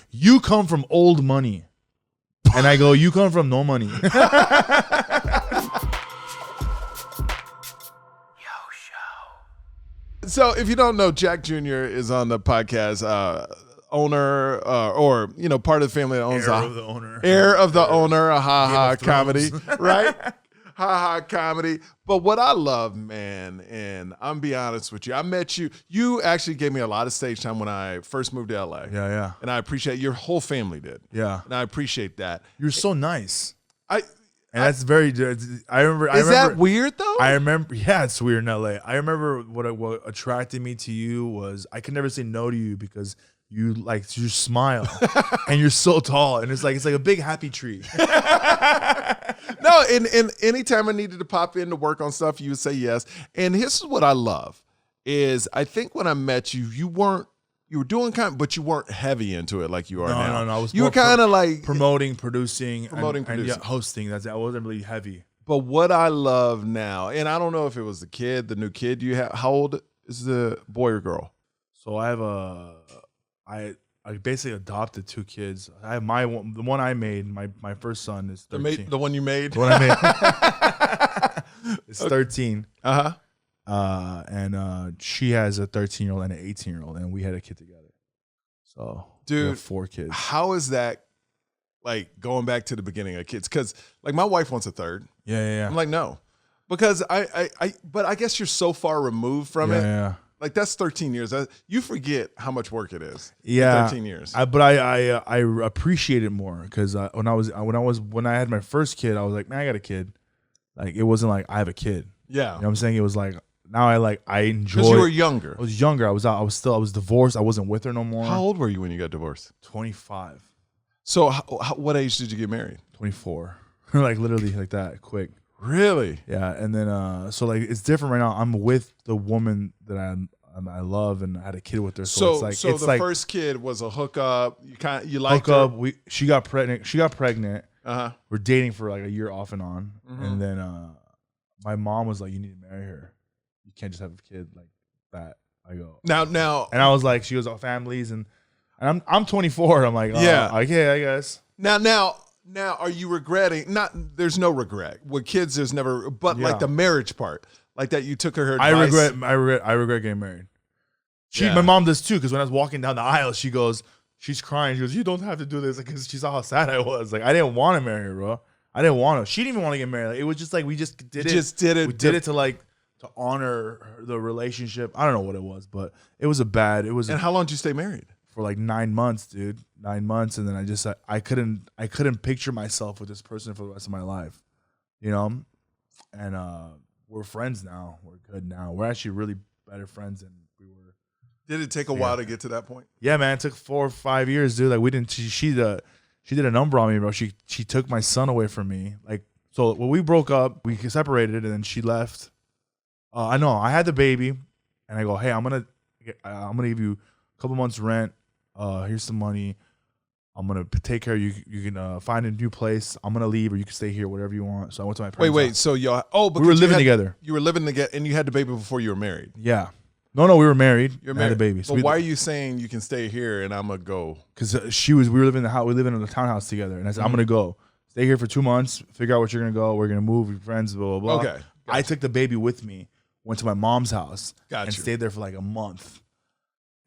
You come from old money. And I go, you come from no money. So if you don't know, Jack Jr. is on the podcast, owner or part of the family that owns Heir of the owner. Heir of the owner, a ha-ha Game of comedy, Thrones. right? Ha-ha comedy. But what I love, man, and I'm be honest with you, I met you. You actually gave me a lot of stage time when I first moved to LA. Yeah. And I appreciate your whole family did. Yeah. And I appreciate that. You're so nice. And that's very. I remember. Is that weird though? I remember. Yeah, it's weird in LA. I remember what attracted me to you was I could never say no to you because you your smile and you're so tall and it's like a big happy tree. No, and anytime I needed to pop in to work on stuff, you would say yes. And this is what I love is I think when I met you, you were doing but you weren't heavy into it like you are now. No. I was you were kind of like promoting, producing, and hosting. I wasn't really heavy. But what I love now, and I don't know if it was the new kid you have. How old is the boy or girl? So I have I basically adopted 2 kids. I have the one I made. My first son is 13. The one you made. The one I made. It's 13. And she has a 13-year-old and an 18-year-old, and we had a kid together. So, dude, we have 4 kids. How is that? Like going back to the beginning of kids, because like my wife wants a third. Yeah. I'm like no, because but I guess you're so far removed from it. Yeah. Like that's 13 years. You forget how much work it is. Yeah, 13 years. But I appreciate it more because when I had my first kid, I was like, man, I got a kid. Like it wasn't like I have a kid. Yeah, you know what I'm saying? It was like now I enjoy. Because you were younger. I was younger. I was divorced. I wasn't with her no more. How old were you when you got divorced? 25. So what age did you get married? 24. Like literally like that quick. Really? Yeah, and then so like it's different right now. I'm with the woman that I love, and I had a kid with her. So it's like the first kid was a hookup. You liked her. Hookup. She got pregnant. We're dating for like a year off and on, and then my mom was like, "You need to marry her. You can't just have a kid like that." I go now, and I was like, "She goes, oh, families," and I'm 24. I'm like, yeah, okay, I guess. Now, are you regretting? There's no regret with kids. There's never, but like the marriage part, like that you took her advice. I regret getting married. My mom does too, because when I was walking down the aisle, she's crying. She goes, "You don't have to do this," because she saw how sad I was. Like I didn't want to marry her, bro. I didn't want to. She didn't even want to get married. Like, it was just like we just did it. We did it to honor the relationship. I don't know what it was, but it was And how long did you stay married? For like 9 months, dude. 9 months, and then I couldn't picture myself with this person for the rest of my life, you know. And we're friends now. We're good now. We're actually really better friends than we were. Did it take a while to get to that point? Yeah, man. It took 4 or 5 years, dude. Like we didn't. She did a number on me, bro. She took my son away from me. Like so, when we broke up, we separated, and then she left. I know. I had the baby, and I go, hey, I'm gonna give you a couple months rent. Here's some money. I'm gonna take care of you. You can find a new place. I'm gonna leave, or you can stay here, whatever you want. So I went to my parents' Wait. house. So y'all? Oh, because we were living together. You were living together, and you had the baby before you were married. Yeah. No, we were married. You're married. I had a baby. So but why are you saying you can stay here and I'm gonna go? Because we were living in the house. We live in a townhouse together, and I said I'm gonna go. Stay here for 2 months. Figure out what you're gonna go. We're gonna move. Your friends. Blah blah blah. Okay. Gotcha. I took the baby with me. Went to my mom's house. And stayed there for like a month.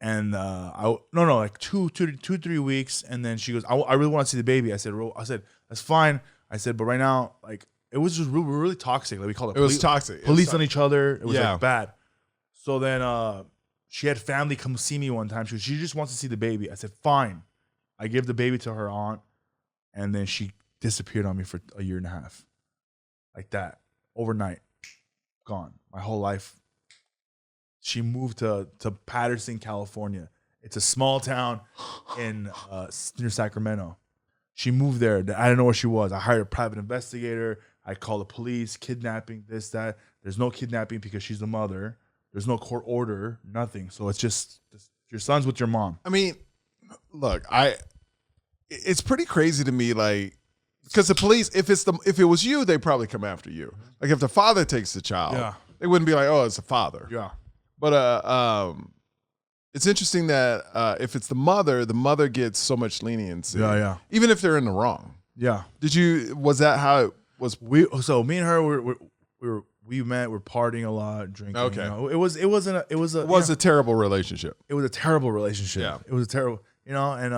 And like 3 weeks, and then she goes, I really want to see the baby. I said that's fine. I said, but right now, like it was just we were really toxic. Like we called it. It was toxic. Police on each other. It was like bad. So then she had family come see me one time. She just wants to see the baby. I said fine. I gave the baby to her aunt, and then she disappeared on me for a year and a half, like that, overnight, gone. My whole life. She moved to Patterson, California. It's a small town in near Sacramento. She moved there. I didn't know where she was. I hired a private investigator. I called the police, kidnapping, this, that. There's no kidnapping because she's the mother. There's no court order, nothing. So it's just your son's with your mom. I mean, look, it's pretty crazy to me, like, because the police, if it was you, they probably come after you. Like if the father takes the child, they wouldn't be like, oh, it's the father. Yeah. But it's interesting that if it's the mother gets so much leniency. Yeah. Even if they're in the wrong. Yeah. Was that how it was? So me and her we met, we're partying a lot, drinking. Okay. You know? It was a terrible relationship. It was a terrible relationship. Yeah. It was a terrible, and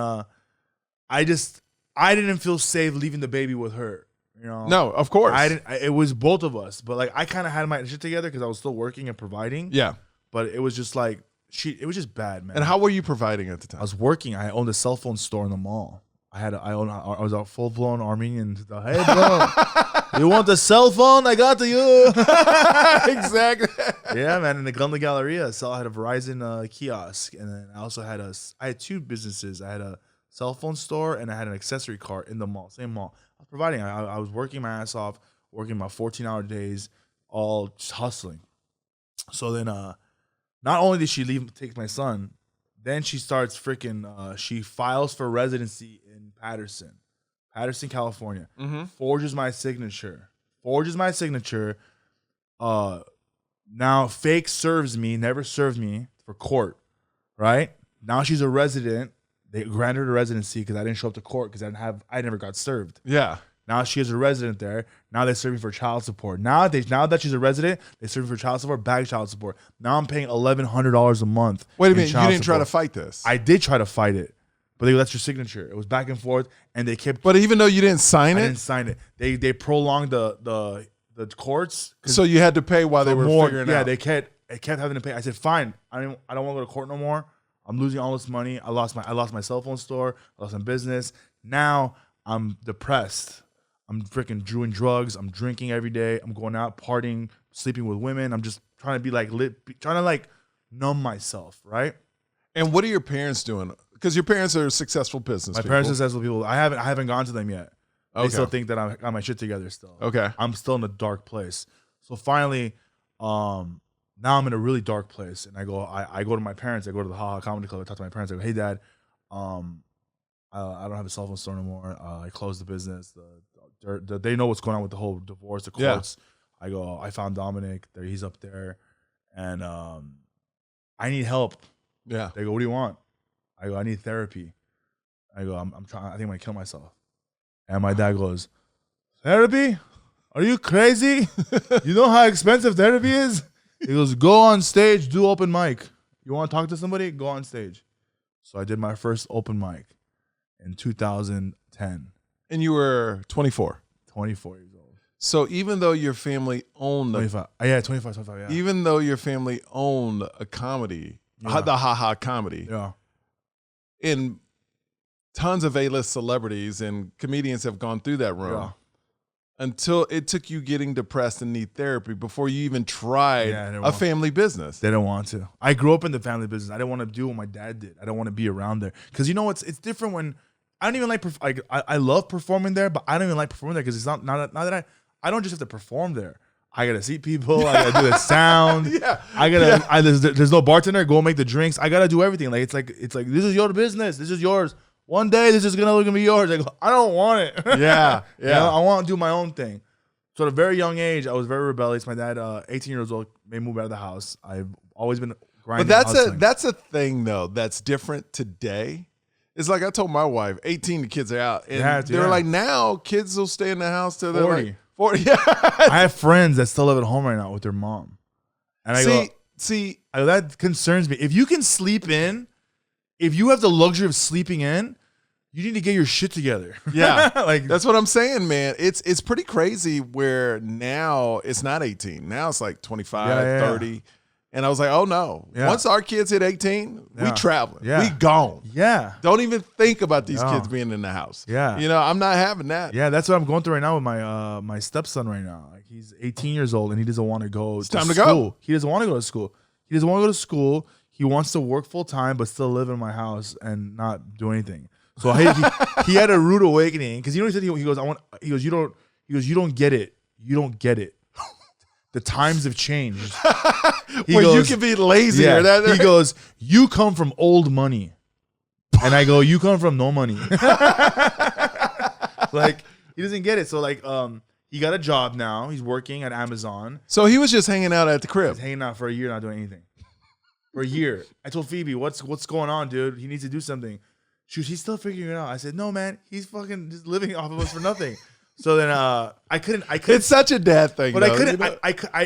I didn't feel safe leaving the baby with her. No, of course. It was both of us, but like I kind of had my shit together because I was still working and providing. Yeah. But it was just like it was just bad, man. And how were you providing at the time? I was working. I owned a cell phone store in the mall. I was a full blown Armenian. Hey bro, you want the cell phone? I got to you. Exactly. Yeah, man. In the Gundla Galleria, so I had a Verizon kiosk, and then I had two businesses. I had a cell phone store and I had an accessory cart in the mall, same mall. I was providing. I was working my ass off, working my 14-hour days, all just hustling. So then, not only did she take my son, then she starts she files for residency in Patterson, California. Mm-hmm. Forges my signature. Now fake serves me, never served me for court, right? Now she's a resident. They granted her a residency because I didn't show up to court because I never got served. Yeah. Now she is a resident there. Now they serve me for child support. Now that she's a resident, they serve me for child support, bag child support. Now I'm paying $1,100 a month. Wait a minute, you didn't try to fight this? I did try to fight it, but that's your signature. It was back and forth, and they kept. But even though you didn't sign it, I didn't sign it. They prolonged the courts, so you had to pay while they were figuring out. Yeah, they kept having to pay. I said, fine. I don't want to go to court no more. I'm losing all this money. I lost my cell phone store. I lost my business. Now I'm depressed. I'm freaking doing drugs. I'm drinking every day. I'm going out partying, sleeping with women. I'm just trying to be like trying to like numb myself, right? And what are your parents doing? Because your parents are successful business people. Parents are successful people. I haven't gone to them yet. Okay. They still think that I got my shit together still. Okay. I'm still in a dark place. So finally, now I'm in a really dark place, and I go to my parents. I go to the Ha Ha Comedy Club. I talk to my parents. I go, hey dad, I don't have a cell phone store anymore. I closed the business. They know what's going on with the whole divorce, the courts. Yeah. I go, I found Dominic. He's up there, and I need help. Yeah. They go, what do you want? I go, I need therapy. I go, I'm trying. I think I'm gonna kill myself. And my dad goes, therapy? Are you crazy? You know how expensive therapy is? He goes, go on stage, do open mic. You want to talk to somebody? Go on stage. So I did my first open mic in 2010. And you were 24. 24 years old. So even though your family owned 25. Yeah, 25, yeah. Even though your family owned a comedy, the Ha Ha Comedy. Yeah. And tons of A-list celebrities and comedians have gone through that room. Yeah. Until it took you getting depressed and need therapy before you even tried a family business. They don't want to. I grew up in the family business. I didn't want to do what my dad did. I don't want to be around there. Because it's different when I don't even like I love performing there, but I don't even like performing there because it's not that I don't just have to perform there. I gotta see people. I gotta do the sound. Yeah. There's no bartender. Go make the drinks. I gotta do everything. Like it's like this is your business. This is yours. One day this is gonna be yours. I go, I don't want it. Yeah. I want to do my own thing. So at a very young age, I was very rebellious. My dad, 18 years old, made me move out of the house. I've always been grinding. But that's a thing though that's different today. It's like I told my wife, 18 the kids are out, and they're like, now kids will stay in the house till they're 40. like 40. Yeah. I have friends that still live at home right now with their mom, and I go, that concerns me. If you can sleep in, if you have the luxury of sleeping in, you need to get your shit together. Yeah. That's what I'm saying, man. It's pretty crazy where now it's not 18. Now it's like 25, 30. And I was like, oh no. Yeah. Once our kids hit 18, we traveling. Yeah. We gone. Yeah. Don't even think about these kids being in the house. Yeah. I'm not having that. Yeah, that's what I'm going through right now with my stepson right now. Like he's 18 years old and he doesn't want to go to school. Time to go. He doesn't want to go to school. He doesn't want to go to school. He wants to work full time but still live in my house and not do anything. So he had a rude awakening because he said you don't get it. You don't get it. The times have changed. You can be lazy. Yeah, he goes, you come from old money. And I go, you come from no money. Like, he doesn't get it. So, like, he got a job now. He's working at Amazon. So he was just hanging out at the crib. He's hanging out for a year, not doing anything. for a year. I told Phoebe, what's going on, dude? He needs to do something. He's still figuring it out. I said, no, man, he's fucking just living off of us for nothing. So then I couldn't. It's such a dad thing, but though, I couldn't. you know?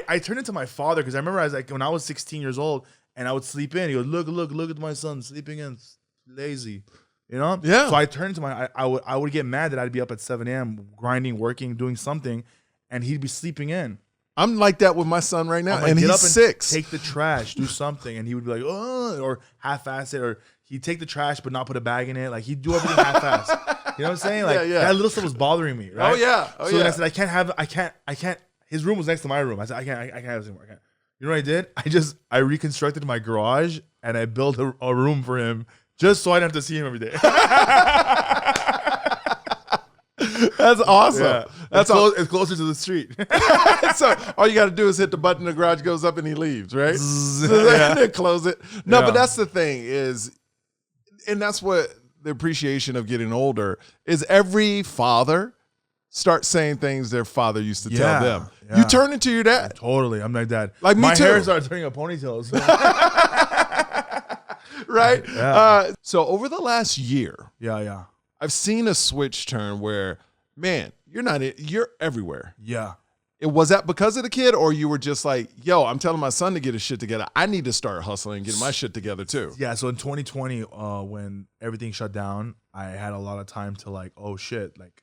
I turned into my father because I remember I was like when I was 16 years old and I would sleep in. He goes, look at my son sleeping in, lazy, you know. Yeah. So I turned to I would get mad that I'd be up at 7 a.m. grinding, working, doing something, and he'd be sleeping in. I'm like that with my son right now, I'm like, and get he's up and 6. Take the trash, do something, and he would be like, oh, or half-ass it, or he'd take the trash but not put a bag in it. Like he'd do everything half-ass. You know what I'm saying? Like that little stuff was bothering me, right? Oh yeah. So then I said, I can't. His room was next to my room. I said, I can't have this anymore. I can't. You know what I did? I reconstructed my garage and I built a room for him just so I didn't have to see him every day. That's awesome. Yeah. That's it's closer to the street. So all you got to do is hit the button, the garage goes up, and he leaves, right? Yeah. Close it. No, Yeah. but that's the thing is, and that's what the appreciation of getting older is. Every father starts saying things their father used to tell them. Yeah. You turn into your dad. Totally. I'm like that. Like me my too. hair started turning a ponytail. So. Right? Yeah. So over the last year, Yeah. I've seen a switch turn where, man, you're everywhere. Yeah. Was that because of the kid, or you were just like, yo, I'm telling my son to get his shit together. I need to start hustling and getting my shit together too. Yeah. So in 2020, when everything shut down, I had a lot of time to like, oh shit, like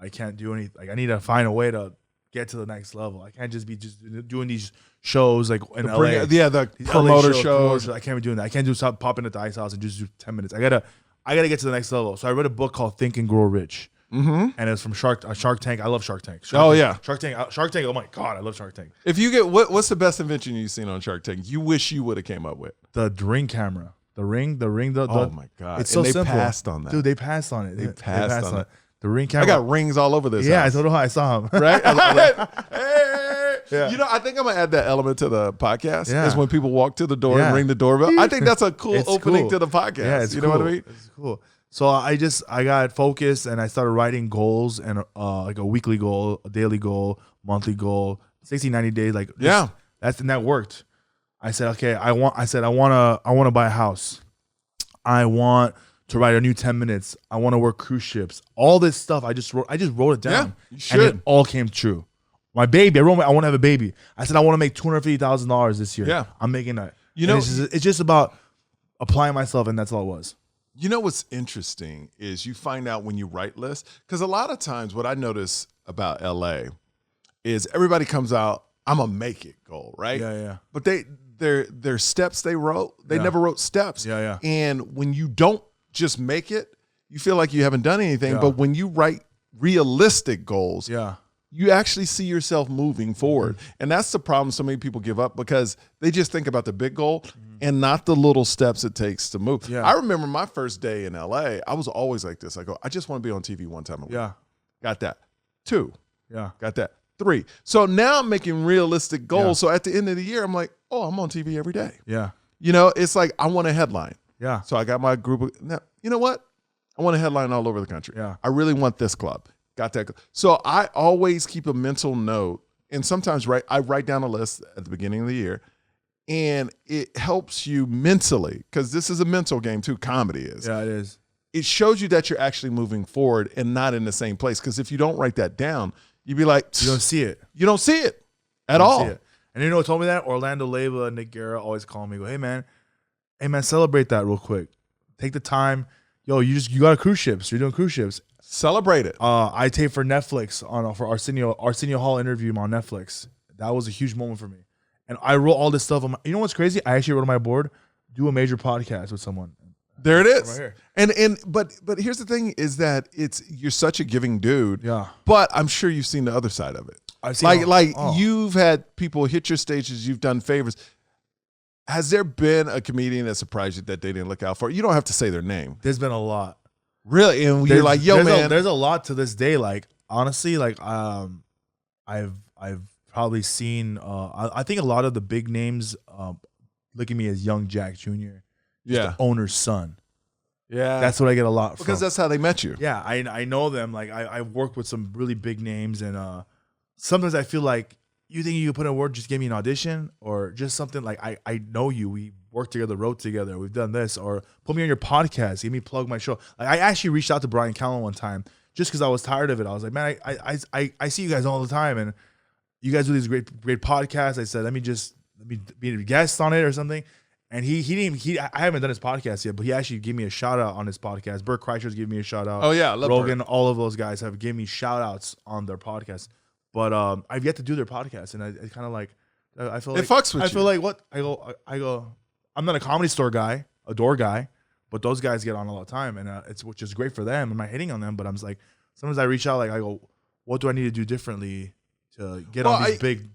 I can't do anything. Like I need to find a way to get to the next level. I can't just be doing these shows like in LA. The These promoter LA shows. I can't be doing that. I can't do stop popping at the ice house and just do 10 minutes. I gotta get to the next level. So I read a book called Think and Grow Rich. Mm-hmm. And it's from Shark Tank. I love Shark Tank. Yeah. Shark Tank. Oh my God, I love Shark Tank. If you get what's the best invention you've seen on Shark Tank? You wish you would have came up with The Ring camera. The ring. oh my God! It's so they simple. passed on that. Dude, they passed on it. They passed on it. The Ring camera. I got rings all over this. Yeah, house. I told him I saw him. Right? I was like, hey. Yeah. You know, I think I'm gonna add that element to the podcast. Yeah. Is when people walk to the door Yeah. and ring the doorbell. I think that's a cool It's opening cool. to the podcast. Yeah, it's you cool. know what I mean? It's cool. So I got focused and I started writing goals and like a weekly goal, a daily goal, monthly goal, 60, 90 days. Like and that worked. I said, okay, I want to buy a house. I want to write a new 10 minutes. I want to work cruise ships. All this stuff I just wrote it down. Yeah, you should. And it all came true. My baby, I want to have a baby. I said I want to make $250,000 this year. Yeah. I'm making that. You know, it's just about applying myself, and that's all it was. You know what's interesting is you find out when you write lists, because a lot of times what I notice about LA is everybody comes out, I'm a make it goal, right? Yeah. But their steps they wrote, they Yeah. never wrote steps. Yeah. And when you don't just make it, you feel like you haven't done anything. Yeah. But when you write realistic goals, Yeah. you actually see yourself moving forward. And that's the problem so many people give up, because they just think about the big goal and not the little steps it takes to move. Yeah. I remember my first day in LA, I was always like this. I go, I just want to be on TV one time a week. Yeah. Got that. 2. Yeah. Got that. 3. So now I'm making realistic goals. So at the end of the year, I'm like, oh, I'm on TV every day. Yeah. You know, it's like I want a headline. Yeah. So I got my group of, now, you know what? I want a headline all over the country. Yeah. I really want this club. Got that. So I always keep a mental note, and sometimes I write down a list at the beginning of the year, and it helps you mentally, because this is a mental game too. Comedy is. Yeah, it is. It shows you that you're actually moving forward and not in the same place. Because if you don't write that down, you'd be like, You don't see it. You don't see it at You don't all. see it. And you know what told me that? Orlando Leyva and Nick Guerra always call me, go, hey man, celebrate that real quick. Take the time. Yo, you got a cruise ships. You're doing cruise ships. Celebrate it. I taped for Netflix for Arsenio Hall interview on Netflix. That was a huge moment for me. And I wrote all this stuff on you know what's crazy? I actually wrote on my board, do a major podcast with someone. There it is. Right here. And but here's the thing is that you're such a giving dude. Yeah. But I'm sure you've seen the other side of it. I've seen You've had people hit your stages, you've done favors. Has there been a comedian that surprised you that they didn't look out for? You don't have to say their name. There's been a lot. Really? And you're like, yo, man. There's a lot to this day. Like, honestly, like I've probably seen I think a lot of the big names look at me as young Jack Jr. Yeah. The owner's son. Yeah. That's what I get a lot from. Because that's how they met you. Yeah, I know them. Like I've worked with some really big names, and sometimes I feel like you think you could put in a word, just give me an audition or just something like I know you, we worked together, wrote together, we've done this, or put me on your podcast, give me plug my show. Like I actually reached out to Brian Callen one time just because I was tired of it. I was like, man, I see you guys all the time and you guys do these great podcasts. I said, let me be a guest on it or something. And I haven't done his podcast yet, but he actually gave me a shout out on his podcast. Bert Kreischer's gave me a shout out. Oh yeah, I love Rogan, Bert. all of those guys have given me shout outs on their podcast. But I've yet to do their podcast, and I kind of like I feel like It fucks with I you. feel like what I go. I'm not a Comedy Store guy, a door guy, but those guys get on all the time, and which is great for them. I'm not hitting on them, but I'm just like sometimes I reach out like I go, what do I need to do differently to get on these big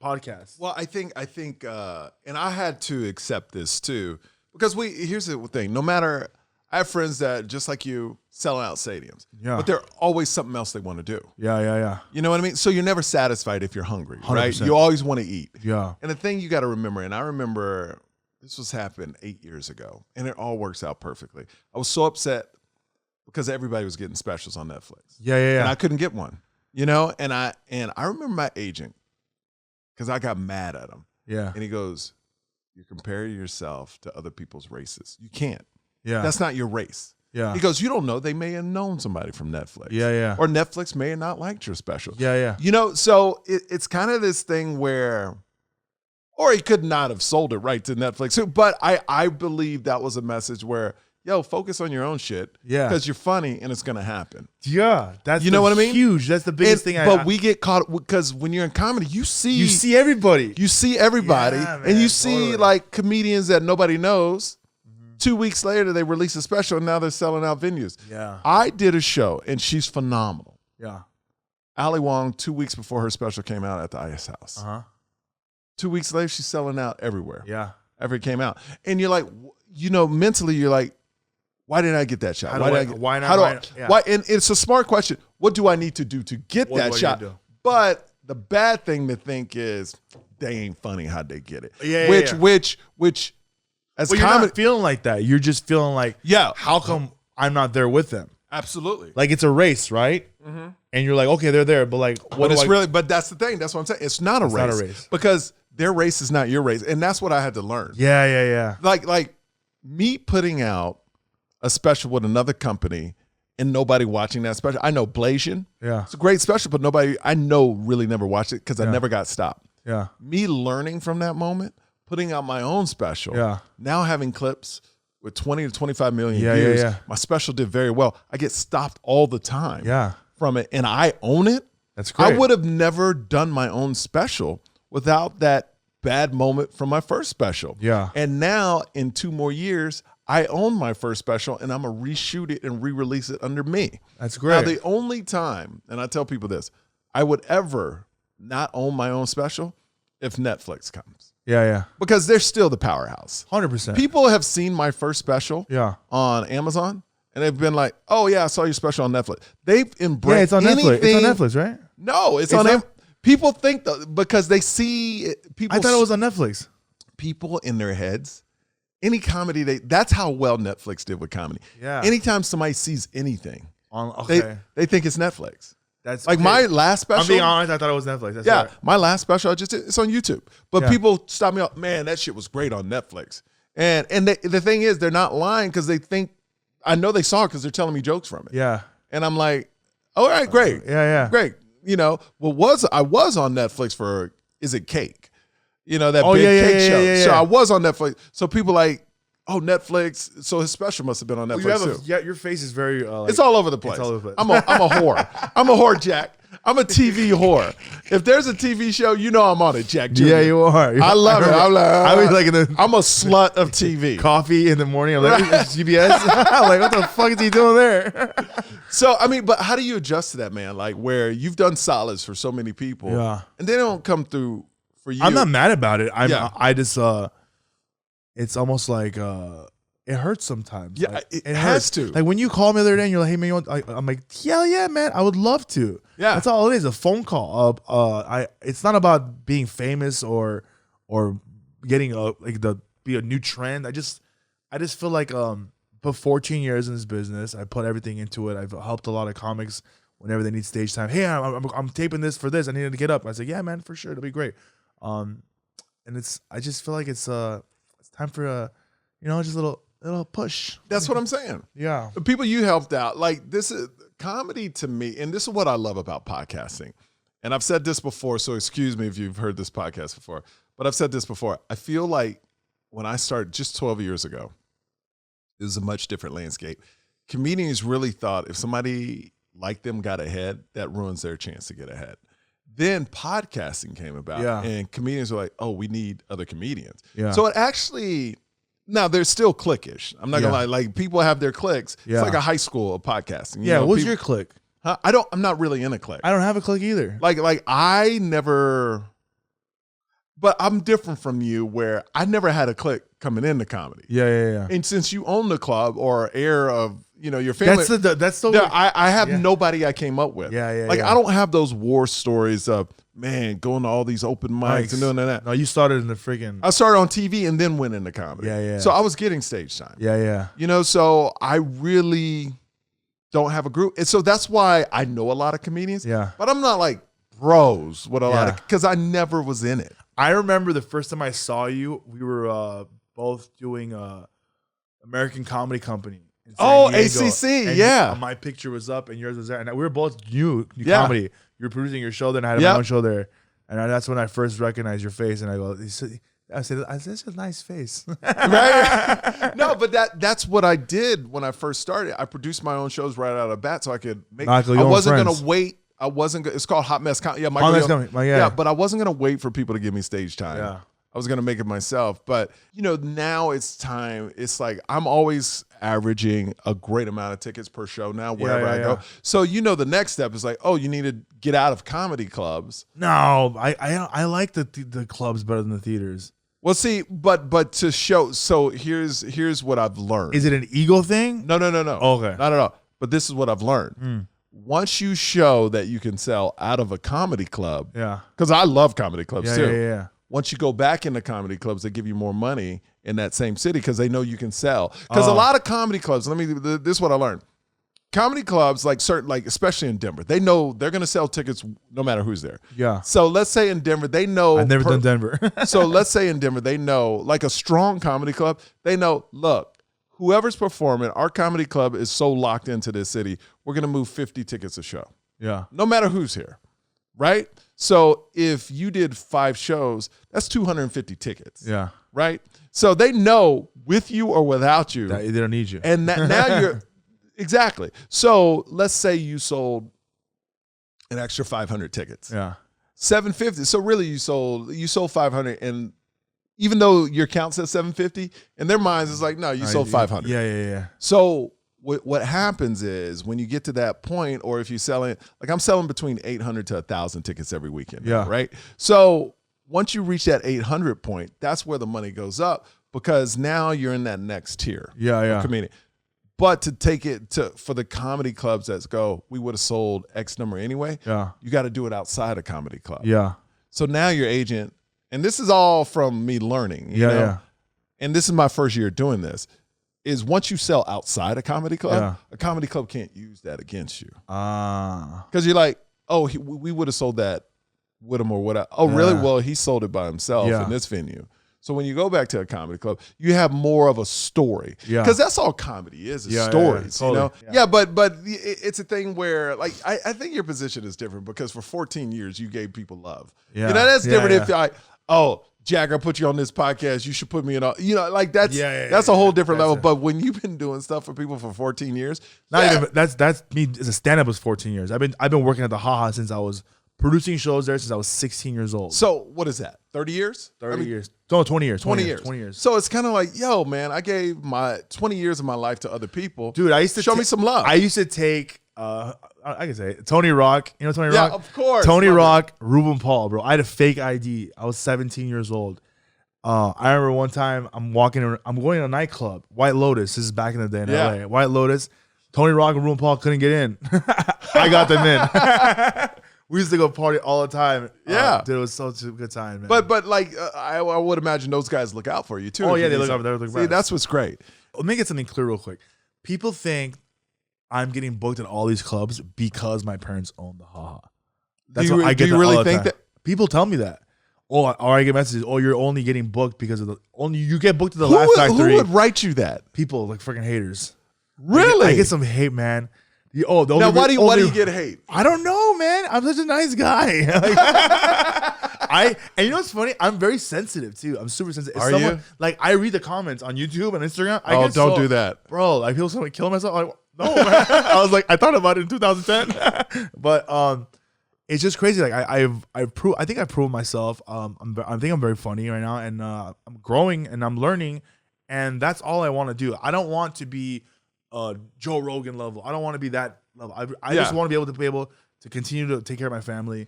podcasts? Well, I think, and I had to accept this too, because here's the thing. No matter, I have friends that just like you sell out stadiums, but they're always something else they want to do. Yeah. You know what I mean? So you're never satisfied if you're hungry, 100%. right? You always want to eat. Yeah. And the thing you got to remember, and I remember this was happened 8 years ago, and it all works out perfectly. I was so upset because everybody was getting specials on Netflix. Yeah. And I couldn't get one. You know, and I remember my agent, because I got mad at him. Yeah. And he goes, "You compare yourself to other people's races. You can't. Yeah. That's not your race." Yeah. He goes, "You don't know. They may have known somebody from Netflix. Yeah. Or Netflix may have not liked your special. Yeah. You know, so it's kind of this thing where, or he could not have sold it right to Netflix. But I believe that was a message where, yo, focus on your own shit. Yeah. Because you're funny and it's going to happen. Yeah. That's you know what I mean? Huge. That's the biggest thing. But we get caught because when you're in comedy, you see everybody. You see everybody. Yeah, man, and you see totally. like comedians that nobody knows. 2 weeks later, they release a special and now they're selling out venues. Yeah. I did a show and she's phenomenal. Yeah. Ali Wong, 2 weeks before her special came out at the Ice House. 2 weeks later, she's selling out everywhere. Yeah. Ever it came out. And you're like, you know, mentally, you're like, why didn't I get that shot? Why not? Why? And it's a smart question. What do I need to do to get What that do I shot? need to do? But the bad thing to think is they ain't funny how'd they get it. Yeah, Which as Well, you're comedy, not feeling like that. You're just feeling like, yeah, how come I'm not there with them? absolutely. Like it's a race, right? And you're like, okay, they're there, but like, what But do it's I? really, but that's the thing. That's what I'm saying. It's not a race. not a race. Because their race is not your race, and that's what I had to learn. Yeah. Like me putting out a special with another company and nobody watching that special. I know Blasian. Yeah. It's a great special, but nobody I know really never watched it because I never got stopped. Yeah. Me learning from that moment, putting out my own special. Yeah. Now having clips with 20 to 25 million Yeah, views. yeah. My special did very well. I get stopped all the time Yeah. from it, and I own it. That's great. I would have never done my own special without that bad moment from my first special. Yeah. And now in 2 more years, I own my first special and I'm going to reshoot it and re-release it under me. That's great. Now, the only time, and I tell people this, I would ever not own my own special if Netflix comes. Yeah. Because they're still the powerhouse. 100%. People have seen my first special Yeah. on Amazon and they've been like, oh yeah, I saw your special on Netflix. They've embraced Yeah, it's on Netflix. It's on Netflix, right? No, it's It's on not? People think because they see people. I thought it was on Netflix. people in their heads. Any comedy that's how well Netflix did with comedy. Yeah. Anytime somebody sees anything, Okay. they think it's Netflix. That's Like okay. my last special. I'm being honest. I thought it was Netflix. That's Yeah, right. my last special I just did, it's on YouTube. But Yeah. people stop me up, man, that shit was great on Netflix. And the thing is, they're not lying because they think I know they saw it because they're telling me jokes from it. Yeah. And I'm like, all right, great. Yeah. Great. You know, I was on Netflix for Is It Cake? You know, that Oh, big yeah, cake yeah, show. yeah. So I was on Netflix. So people like, oh, Netflix. So his special must have been on Netflix too. Yeah, your face is very. Like, It's all over the place. all over the place. I'm a whore. I'm a whore, Jack. I'm a TV whore. If there's a TV show, you know I'm on it, Jack. Jr. Yeah, you are. I love it. I'm like, I was like in the I'm a slut of TV. coffee in the morning. I'm like, it's CBS. I'm like, what the fuck is he doing there? So, I mean, but how do you adjust to that, man? Like where you've done solids for so many people Yeah. and they don't come through for you. I'm not mad about it. Yeah. I just it's almost like it hurts sometimes. Yeah, Like, it hurts. has to. Like when you call me the other day and you're like, hey man, you want, I'm like, hell yeah, man, I would love to. Yeah. That's all it is, a phone call. It's not about being famous or getting be a new trend. I just feel like put 14 years in this business. I put everything into it. I've helped a lot of comics whenever they need stage time. Hey, I'm taping this for this. I needed to get up. I said, yeah, man, for sure, it'll be great. And I just feel like it's time for a, just a little push. That's what I'm saying. Yeah. The people you helped out, like this is comedy to me, and this is what I love about podcasting. And I've said this before, so excuse me if you've heard this podcast before, but I've said this before. I feel like when I started just 12 years ago, it was a much different landscape. Comedians really thought if somebody like them got ahead, that ruins their chance to get ahead. Then podcasting came about, and comedians were like, oh, we need other comedians. Yeah. So it actually, now they're still cliquish. I'm not gonna lie, like people have their cliques. Yeah. It's like a high school of podcasting. What's your clique? Huh? I'm not really in a clique. I don't have a clique either. Like I never, but I'm different from you where I never had a clique coming into comedy. Yeah. And since you own the club or heir of, your family. That's the I have nobody I came up with. Yeah. I don't have those war stories of, man, going to all these open mics and doing that. No, you started in the freaking. I started on TV and then went into comedy. Yeah. So I was getting stage time. Yeah. So I really don't have a group. And so that's why I know a lot of comedians. Yeah. But I'm not like bros with a lot of, because I never was in it. I remember the first time I saw you, we were both doing American Comedy Company. Oh, ACC, yeah. My picture was up and yours was there. And we were both new comedy. You were producing your show, then I had my own show there. And that's when I first recognized your face. And I go, I said, that's a nice face. Right? No, but that's what I did when I first started. I produced my own shows right out of the bat so I could make. I wasn't going to wait. It's called Hot Mess Comedy. Yeah, Hot Mess Comedy. Yeah, but I wasn't going to wait for people to give me stage time. Yeah. I was going to make it myself. But, now it's time. It's like I'm always averaging a great amount of tickets per show now wherever I go. So, the next step is like, oh, you need to get out of comedy clubs. No, I like the clubs better than the theaters. Well, see, but to show, so here's what I've learned. Is it an ego thing? No. Okay. Not at all. But this is what I've learned. Once you show that you can sell out of a comedy club, because I love comedy clubs too. Yeah. Once you go back into comedy clubs, they give you more money in that same city because they know you can sell. Because a lot of comedy clubs, this is what I learned. Comedy clubs, especially in Denver, they know they're going to sell tickets no matter who's there. Yeah. So let's say in Denver, they know. I've never done Denver. So let's say in Denver, they know, like a strong comedy club, they know, look, whoever's performing, our comedy club is so locked into this city, we're going to move 50 tickets a show. Yeah. No matter who's here. Right? So if you did 5 shows, that's 250 tickets. Yeah. Right? So they know with you or without you. They don't need you. And now you're, exactly. So let's say you sold an extra 500 tickets. Yeah. 750. So really you sold 500, and even though your count says 750, in their minds it's like, no, you sold 500. Yeah. So what happens is when you get to that point, or if you're selling, like I'm selling between 800 to 1,000 tickets every weekend. Yeah. Right. So once you reach that 800 point, that's where the money goes up, because now you're in that next tier. Yeah. Comedian. But to take it for the comedy clubs that go, we would have sold X number anyway. Yeah. You got to do it outside a comedy club. Yeah. So now your agent, and this is all from me learning, you know? Yeah. And this is my first year doing this, is once you sell outside a comedy club, a comedy club can't use that against you. Because you're like, oh, we would have sold that with him or whatever. Oh, really? Well, he sold it by himself in this venue. So when you go back to a comedy club, you have more of a story. Yeah. Because that's all comedy is stories, totally. you know? Yeah, but it's a thing where, like, I think your position is different, because for 14 years, you gave people love. Yeah. You know, that's different if you're like, oh, Jack, I put you on this podcast, you should put me in all, like that's a whole different level. But when you've been doing stuff for people for 14 years, that's me as a stand-up was 14 years. I've been working at the Haha since I was producing shows there since I was 16 years old. So what is that? 30 years? 30 years. No, 20 years. 20 years. So it's kind of like, yo, man, I gave my 20 years of my life to other people. Dude, I used to show me some love. I used to take I can say it, Tony Rock. You know Tony Rock? Yeah, of course. Tony Rock, Ruben Paul, bro. I had a fake ID. I was 17 years old. I remember one time I'm going to a nightclub, White Lotus. This is back in the day in LA. White Lotus. Tony Rock and Ruben Paul couldn't get in. I got them in. We used to go party all the time. Yeah. Dude, it was such a good time, man. But like, I would imagine those guys look out for you too. Oh, yeah, they look out for you. See, that's what's great. Let me get something clear real quick. People think I'm getting booked at all these clubs because my parents own the haha. That's what I get. Do you really think that? People tell me that. Or I get messages. Oh, you're only getting booked because of you get booked to the Laugh Factory. Who would write you that? People like freaking haters. Really? I get some hate, man. Now, why do you get hate? I don't know, man. I'm such a nice guy. And you know what's funny? I'm very sensitive too. I'm super sensitive. Are you? Like I read the comments on YouTube and Instagram. Don't do that, bro. I feel someone killing myself. Like, no, man. I was like, I thought about it in 2010, but it's just crazy. Like I think I've proven myself. I think I'm very funny right now, and I'm growing and I'm learning, and that's all I want to do. I don't want to be Joe Rogan level. I don't want to be that level. I just want to be able to continue to take care of my family,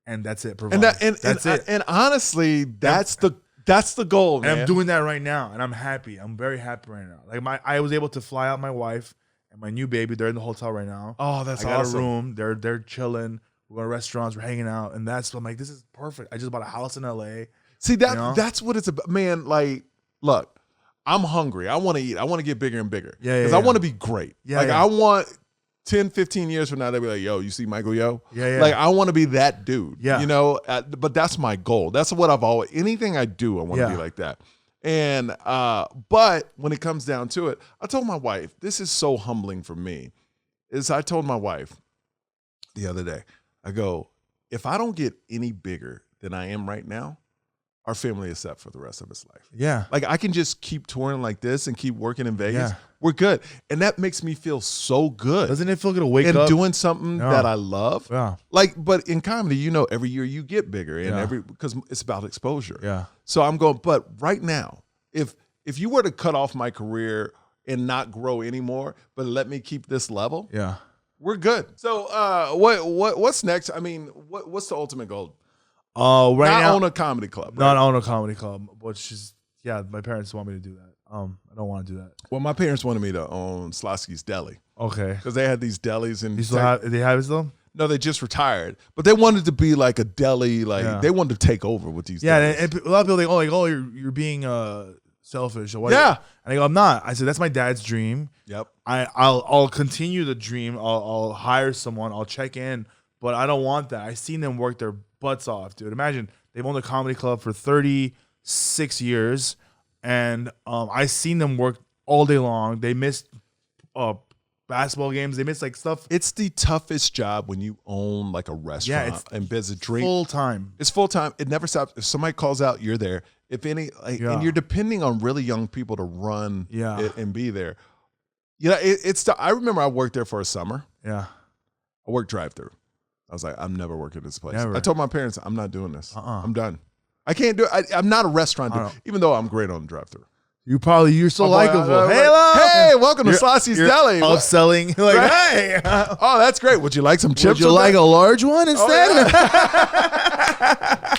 and that's it. Provide. That's it. And honestly, that's the goal, man. And I'm doing that right now, and I'm happy. I'm very happy right now. Like I was able to fly out my wife and my new baby. They're in the hotel right now. Oh, that's awesome. I got a room. They're chilling. We're going to restaurants. We're hanging out, and I'm like, this is perfect. I just bought a house in LA. See that's what it's about, man. Like, look, I'm hungry. I want to eat. I want to get bigger and bigger. Yeah, because I want to be great. Yeah, like I want 10, 15 years from now, they'll be like, yo, you see Michael Yo? Yeah. Like, I want to be that dude. Yeah. You know, but that's my goal. That's what I've always, anything I do, I want to be like that. And, but when it comes down to it, I told my wife, this is so humbling for me, I told my wife the other day, I go, if I don't get any bigger than I am right now, our family is set for the rest of its life. Yeah. Like I can just keep touring like this and keep working in Vegas. Yeah. We're good. And that makes me feel so good. Doesn't it feel good to wake up? And doing something Yeah. that I love. Yeah. Like, but in comedy, you know, every year you get bigger and because it's about exposure. Yeah. So I'm going, but right now, if you were to cut off my career and not grow anymore, but let me keep this level, Yeah. we're good. So what's next? I mean, what's the ultimate goal? Right not now, own a comedy club. Right? Not own a comedy club, which is my parents want me to do that. I don't want to do that. Well, my parents wanted me to own Slosky's Deli. Okay. Because they had these delis and they have it still? No, they just retired. But they wanted to be like a deli, they wanted to take over with these delis. And a lot of people think, oh, you're being selfish or whatever. Yeah. And I go, I'm not. I said that's my dad's dream. Yep. I'll continue the dream. I'll hire someone. I'll check in, but I don't want that. I seen them work their butts off, dude. Imagine they've owned a comedy club for 36 years, and I seen them work all day long. They missed basketball games. They missed like stuff. It's the toughest job when you own like a restaurant and business dream. Full time. It's full time. It never stops. If somebody calls out, you're there. If any, and you're depending on really young people to run it and be there. I remember I worked there for a summer. Yeah. I worked drive-through. I was like, I'm never working this place. Never. I told my parents, I'm not doing this. I'm done. I can't do it. I'm not a restaurant dude, even though I'm great on the drive-through. You're so likable. Hey, welcome to Slosky's Deli. Upselling. Like, hey. Oh, that's great. Would you like some chips? Would you like a large one instead? Oh, yeah.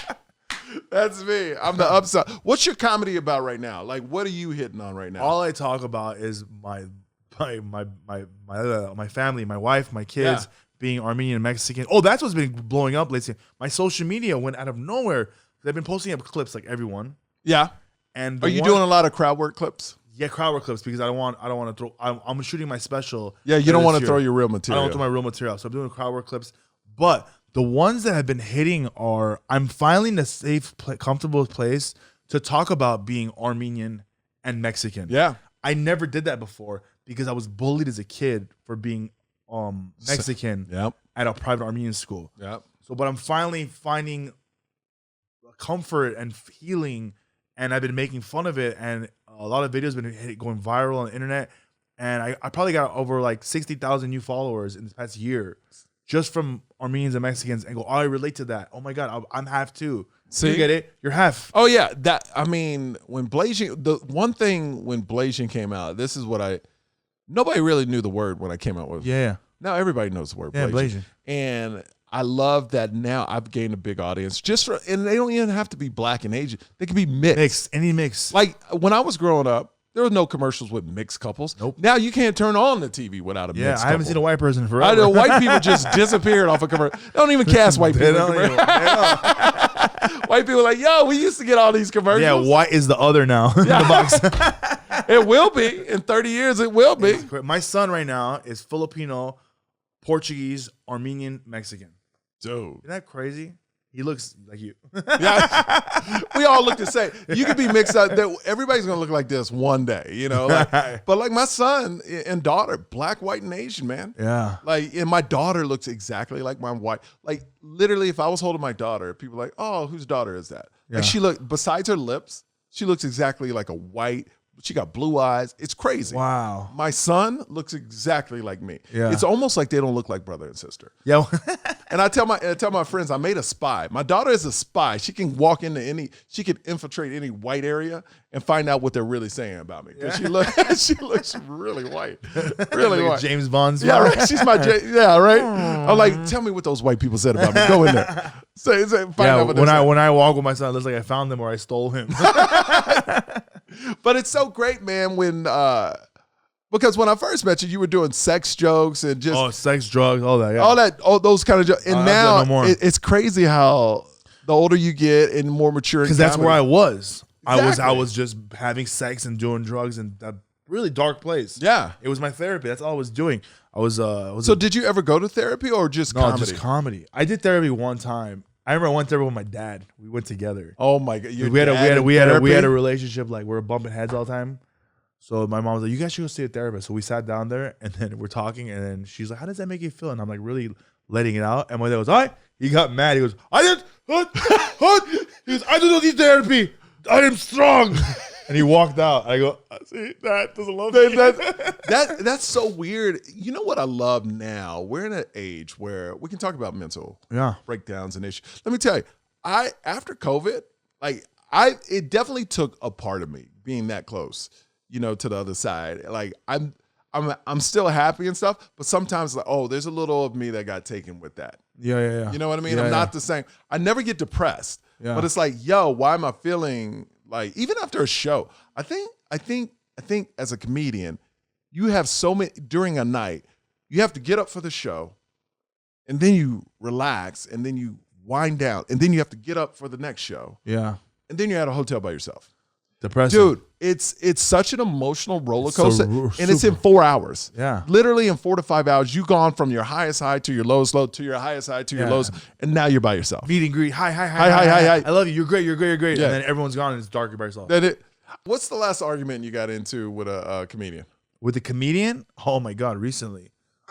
That's me. I'm the upsell. What's your comedy about right now? Like, what are you hitting on right now? All I talk about is my family, my wife, my kids being Armenian and Mexican. Oh, that's what's been blowing up lately. My social media went out of nowhere. They've been posting up clips like everyone. Yeah. And are you doing a lot of crowd work clips? Yeah, crowd work clips because I don't want to throw. I'm shooting my special. Yeah, you don't want to throw your real material. I don't throw my real material, so I'm doing crowd work clips. But the ones that have been hitting are I'm finally in a safe, comfortable place to talk about being Armenian and Mexican. Yeah, I never did that before because I was bullied as a kid for being Mexican at a private Armenian school. Yep. So, but I'm finally finding comfort and healing, and I've been making fun of it, and a lot of videos have been going viral on the internet, and I probably got over like 60,000 new followers in this past year just from Armenians and Mexicans, and go, oh, I relate to that. Oh my God, I'm half too. See? You get it? You're half. Oh yeah, when Blasian, the one thing when Blasian came out, this is what nobody really knew the word when I came out with. Yeah. Now everybody knows the word Blasian. And I love that now I've gained a big audience and they don't even have to be black and Asian. They can be mixed. Any mix. Like when I was growing up, there was no commercials with mixed couples. Nope. Now you can't turn on the TV without a mixed couple. I haven't seen a white person forever. I know white people just disappeared off a commercial. They don't even cast white people. White people are like, yo, we used to get all these commercials. Yeah, white is the other now in the box. It will be. In 30 years, it will be. My son right now is Filipino, Portuguese, Armenian, Mexican. Dude. Isn't that crazy? He looks like you. Yeah. We all look the same. You could be mixed up. Everybody's going to look like this one day, you know? But like my son and daughter, black, white, and Asian, man. Yeah. Like, and my daughter looks exactly like my wife. Like, literally, if I was holding my daughter, people are like, oh, whose daughter is that? Yeah. Like, she looked, besides her lips, she looks exactly like a white. She got blue eyes. It's crazy. Wow. My son looks exactly like me. Yeah. It's almost like they don't look like brother and sister. Yeah. And I tell my friends, I made a spy. My daughter is a spy. She can walk into she can infiltrate any white area and find out what they're really saying about me. Because she looks really white. Really like white. James Bond. Yeah, right. She's my yeah, right. I'm like, tell me what those white people said about me. Go in there. Find out what when I walk with my son, it looks like I found him or I stole him. But it's so great, man, when because when I first met you, you were doing sex jokes and just sex, drugs, all that, yeah. all those kind of jokes. And now no it's crazy how the older you get and more mature. Because that's where I was. Exactly. I was just having sex and doing drugs in a really dark place. Yeah. It was my therapy. That's all I was doing. So did you ever go to therapy or just comedy? Just comedy. I did therapy one time. I remember I went therapy with my dad. We went together. Oh my God. We had a relationship like we were bumping heads all the time. So my mom was like, you guys should go see a therapist. So we sat down there and then we're talking and then she's like, how does that make you feel? And I'm like really letting it out. And my dad goes, all right. He got mad. He goes, I do not need therapy. I am strong. And he walked out. I go, see, that doesn't love me. That's so weird. You know what I love now? We're in an age where we can talk about mental breakdowns and issues. Let me tell you, after COVID, it definitely took a part of me being that close, you know, to the other side. Like I'm still happy and stuff, but sometimes like, oh, there's a little of me that got taken with that. Yeah. You know what I mean? Yeah, I'm not the same. I never get depressed, but it's like, yo, why am I feeling like, even after a show, I think as a comedian, you have so many, during a night, you have to get up for the show and then you relax and then you wind down and then you have to get up for the next show. Yeah. And then you're at a hotel by yourself. Depressing. Dude, it's such an emotional roller coaster, and it's in 4 hours. Yeah. Literally in 4 to 5 hours, you've gone from your highest high to your lowest low to your highest high to your lowest, and now you're by yourself. Meet and greet. Hi. Hi. I love you. You're great. Yeah. And then everyone's gone and it's dark by yourself. What's the last argument you got into with a comedian? With a comedian? Oh my God, recently.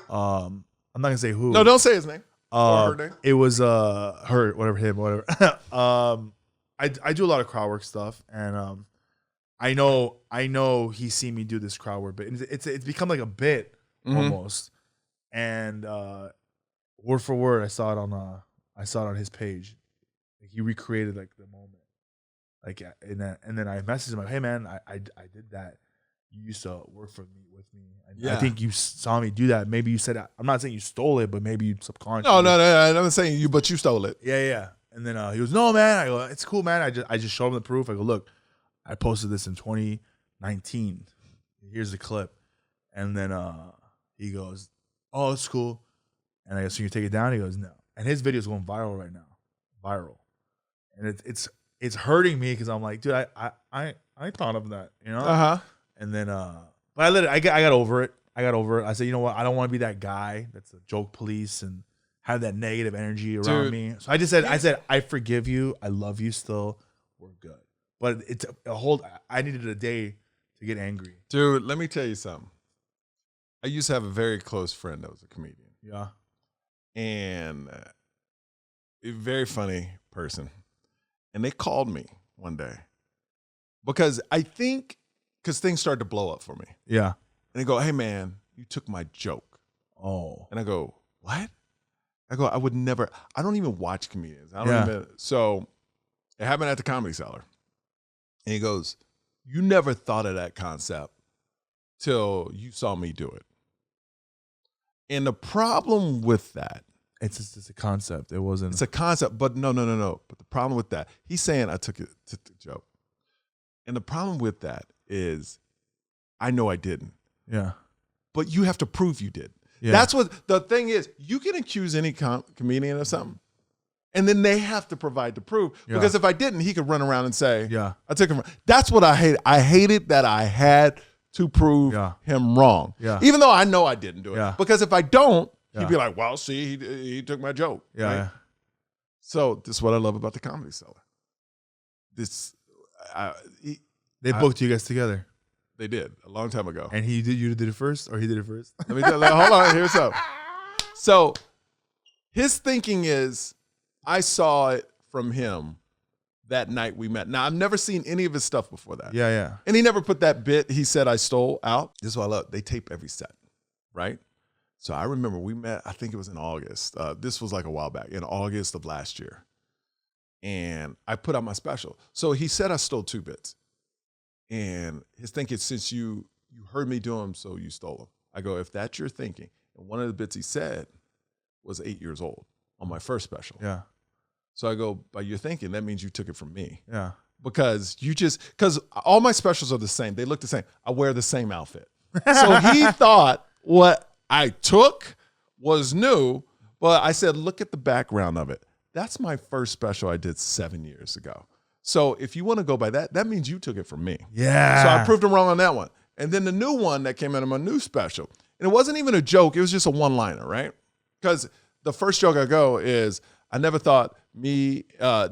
I'm not gonna say who. No, don't say his name. Or her name. It was her, whatever. I do a lot of crowd work stuff, and I know he's seen me do this crowd work, but it's become like a bit almost. And word for word, I saw it on his page. Like, he recreated like the moment, like and then I messaged him like, hey man, I did that. You used to work with me. I think you saw me do that. Maybe you said, I'm not saying you stole it, but maybe you subconsciously. No, I'm not saying you, but you stole it. Yeah. And then he goes, no, man. I go, it's cool, man. I just showed him the proof. I go, look, I posted this in 2019. Here's the clip. And then he goes, oh, it's cool. And I go, so you take it down? He goes, no. And his video is going viral right now. Viral. And it's hurting me because I'm like, dude, I thought of that, you know? Uh-huh. And then, but I got over it. I said, you know what? I don't want to be that guy that's a joke police and have that negative energy around me. So I said, I forgive you. I love you still. We're good. But it's I needed a day to get angry. Dude, let me tell you something. I used to have a very close friend that was a comedian. Yeah. And a very funny person. And they called me one day because things started to blow up for me. Yeah. And they go, hey, man, you took my joke. Oh. And I go, what? I go, I don't even watch comedians. So it happened at the Comedy Cellar. And he goes, you never thought of that concept till you saw me do it. And the problem with that, it's just a concept. It wasn't. It's a concept, but no. But the problem with that, he's saying I took the joke. And the problem with that is I know I didn't. Yeah. But you have to prove you did. Yeah. That's what the thing is. You can accuse any comedian of something, And then they have to provide the proof. Yeah. Because if I didn't, he could run around and say, Yeah. I took him. That's what I hate. I hated that I had to prove him wrong. Yeah. Even though I know I didn't do it. Yeah. Because if I don't, he'd Yeah. be like, well, see, he took my joke. Yeah. Right? Yeah. So this is what I love about the Comedy Cellar. They booked you guys together. They did a long time ago. And you did it first, or he did it first? Let me tell you, hold on, here's up. So his thinking is, I saw it from him that night we met. Now, I've never seen any of his stuff before that. Yeah, yeah. And he never put that bit he said I stole out. This is what I love. They tape every set, right? So I remember we met, I think it was in August. This was like a while back, in August of last year. And I put out my special. So he said I stole 2 bits. And his thinking, since you heard me do them, so you stole them. I go, if that's your thinking. And one of the bits he said was 8 years old on my first special. Yeah. So I go, by your thinking, that means you took it from me. Yeah. Because all my specials are the same. They look the same. I wear the same outfit. So he thought what I took was new, but I said, look at the background of it. That's my first special I did 7 years ago. So if you want to go by that, that means you took it from me. Yeah. So I proved him wrong on that one. And then the new one that came out of my new special, and it wasn't even a joke. It was just a one-liner, right? Because the first joke I go is, I never thought me,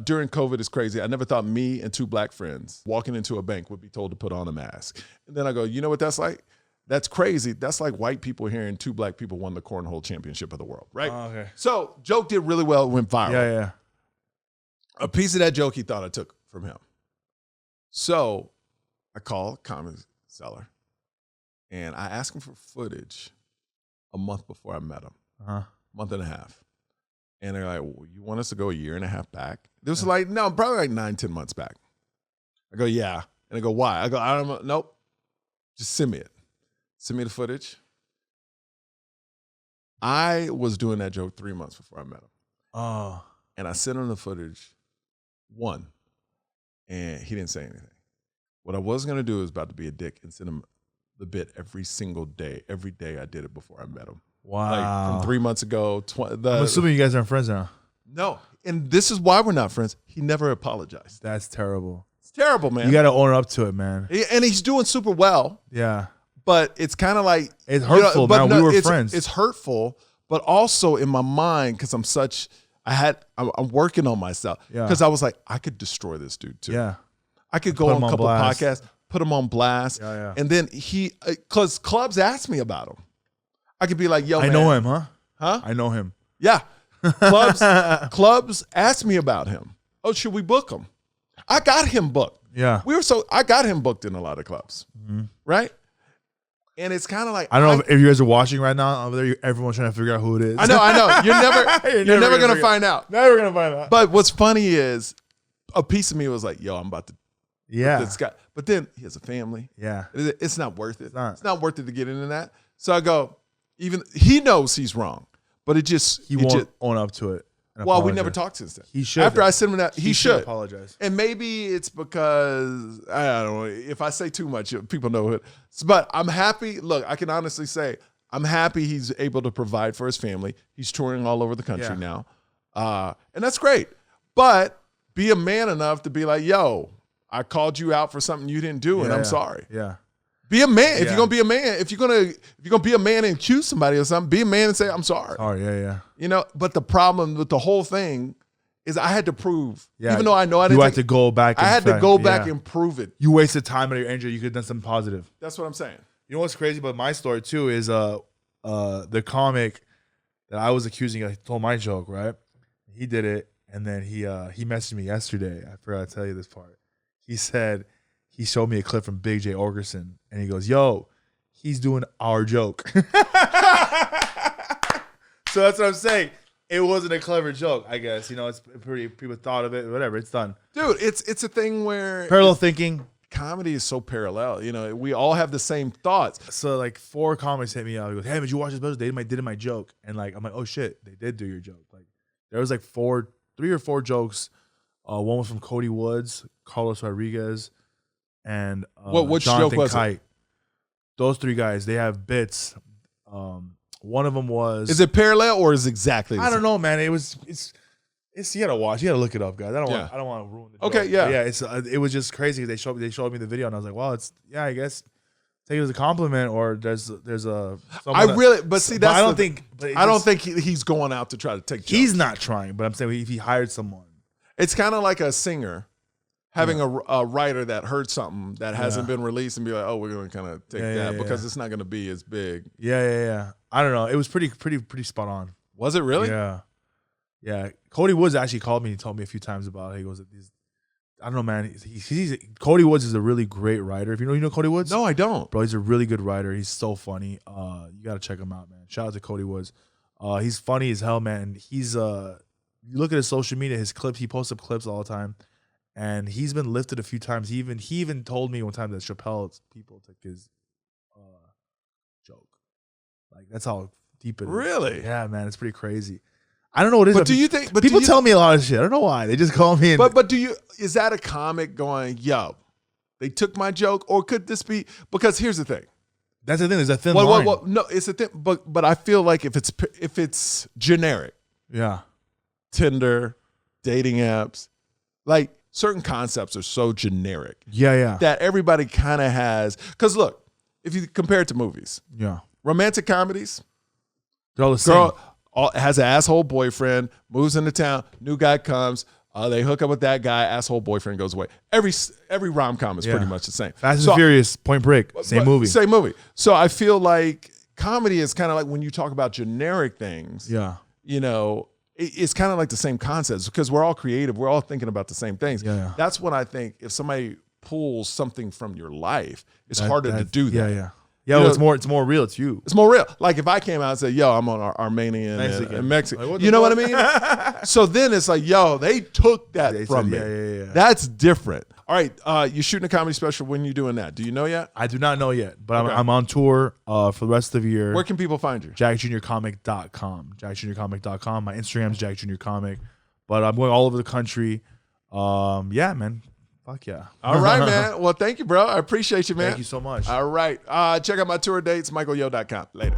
during COVID is crazy, I never thought me and 2 black friends walking into a bank would be told to put on a mask. And then I go, you know what that's like? That's crazy. That's like white people hearing 2 black people won the cornhole championship of the world, right? Oh, okay. So joke did really well, it went viral. Yeah, yeah. A piece of that joke he thought I took from him. So I called Comedy Cellar and I asked him for footage a month before I met him, month and a half. And they're like, well, you want us to go a year and a half back? This was like, no, probably like 9-10 months back. I go, yeah. And I go, why? I go, I don't know. Nope. Just send me it. Send me the footage. I was doing that joke 3 months before I met him. Oh. And I sent him the footage, one, and he didn't say anything. What I was going to do is about to be a dick and send him the bit every single day. Every day I did it before I met him. Wow. Like from 3 months ago. I'm assuming you guys aren't friends now. No. And this is why we're not friends. He never apologized. That's terrible. It's terrible, man. You got to own up to it, man. And he's doing super well. Yeah. But it's kind of like, it's hurtful, man. We were friends. It's hurtful, but also in my mind, because I'm working on myself. Yeah. Because I was like, I could destroy this dude too. Yeah. I could go on a couple podcasts, put him on blast. Yeah, yeah. And then because clubs asked me about him. I could be like, yo, I man. know him, huh? Huh? I know him. Yeah. Clubs asked me about him. Oh, should we book him? I got him booked. Yeah. I got him booked in a lot of clubs. Mm-hmm. Right? And it's kind of like, I don't know if you guys are watching right now over there. Everyone's trying to figure out who it is. I know. You're never gonna find out. Never gonna find out. But what's funny is a piece of me was like, yo, I'm about to. Yeah. This guy. But then he has a family. Yeah. It's not worth it. It's not worth it to get into that. So I go, even he knows he's wrong, but he won't own up to it. Well, we never talked since then. He should. After I sent him that, he should apologize. And maybe it's because I don't know. If I say too much, people know it. But I'm happy. Look, I can honestly say I'm happy he's able to provide for his family. He's touring all over the country now, and that's great. But be a man enough to be like, yo, I called you out for something you didn't do, and I'm sorry. Yeah. Be a man. If you're gonna be a man, if you're gonna be a man and accuse somebody of something, be a man and say, I'm sorry. Oh, yeah. You know, but the problem with the whole thing is I had to prove, even though I know I didn't. You had to go back. I had to go back and prove it. You wasted time and your energy. You could have done something positive. That's what I'm saying. You know what's crazy about my story too is the comic that I was accusing, I told my joke, right? He did it, and then he messaged me yesterday. I forgot to tell you this part. He said he showed me a clip from Big J Ogerson, and he goes, "Yo, he's doing our joke." So that's what I'm saying. It wasn't a clever joke, I guess. You know, it's pretty. People thought of it. Whatever. It's done, dude. It's a thing where parallel thinking. Comedy is so parallel. You know, we all have the same thoughts. So like 4 comics hit me up. He goes, "Hey, did you watch this special? They did my joke." And like I'm like, "Oh shit, they did do your joke." Like there was like 3 or 4 jokes. One was from Cody Woods, Carlos Rodriguez, and which Jonathan joke was Kite. Those 3 guys, they have bits. One of them was. Is it parallel or is it exactly the same? I don't know, man. It's You gotta watch. You gotta look it up, guys. I don't want to ruin the joke. Okay, yeah. But yeah, it was just crazy. They showed me the video, and I was like, well, I guess take it as a compliment, or there's a. I don't think he's going out to try to take jokes. He's not trying, but I'm saying if he hired someone, it's kind of like a singer having a writer that heard something that hasn't been released and be like, oh, we're going to kind of take that because it's not going to be as big. Yeah. I don't know. It was pretty spot on. Was it really? Yeah. Cody Woods actually called me and told me a few times about it. He goes, I don't know, man. Cody Woods is a really great writer. If you know Cody Woods? No, I don't. Bro, he's a really good writer. He's so funny. You got to check him out, man. Shout out to Cody Woods. He's funny as hell, man. He's you look at his social media, his clips, he posts up clips all the time. And he's been lifted a few times. He even told me one time that Chappelle's people took his joke. Like, that's how deep it is. Really? Yeah, man. It's pretty crazy. I don't know what it is. But do you think? But people tell me a lot of shit. I don't know why. They just call me. But is that a comic going, yo, they took my joke? Or could this be? Because here's the thing. That's the thing. There's a thin line. No, it's a thing. But I feel like if it's generic. Yeah. Tinder, dating apps, like certain concepts are so generic. Yeah. That everybody kind of has. Because look, if you compare it to movies. Yeah. Romantic comedies. They're all the same. Has an asshole boyfriend, moves into town, new guy comes, they hook up with that guy, asshole boyfriend goes away. Every rom-com is pretty much the same. Fast and Furious, Point Break, same movie. Same movie. So I feel like comedy is kind of like when you talk about generic things. Yeah. You know, it's kind of like the same concepts because we're all creative. We're all thinking about the same things. Yeah. That's when I think if somebody pulls something from your life, it's harder to do that. Yeah. Yeah, it's more real. It's you. It's more real. Like if I came out and said, yo, I'm on Armenian and Mexican. Like, you know what I mean? So then it's like, yo, they took that from me. Yeah. That's different. All right, you're shooting a comedy special. When are you doing that? Do you know yet? I do not know yet, but I'm on tour for the rest of the year. Where can people find you? JackJuniorComic.com. JackJuniorComic.com. My Instagram is JackJuniorComic. But I'm going all over the country. Yeah, man. Fuck yeah. All right, man. Well, thank you, bro. I appreciate you, man. Thank you so much. All right. Check out my tour dates, michaelyo.com. Later.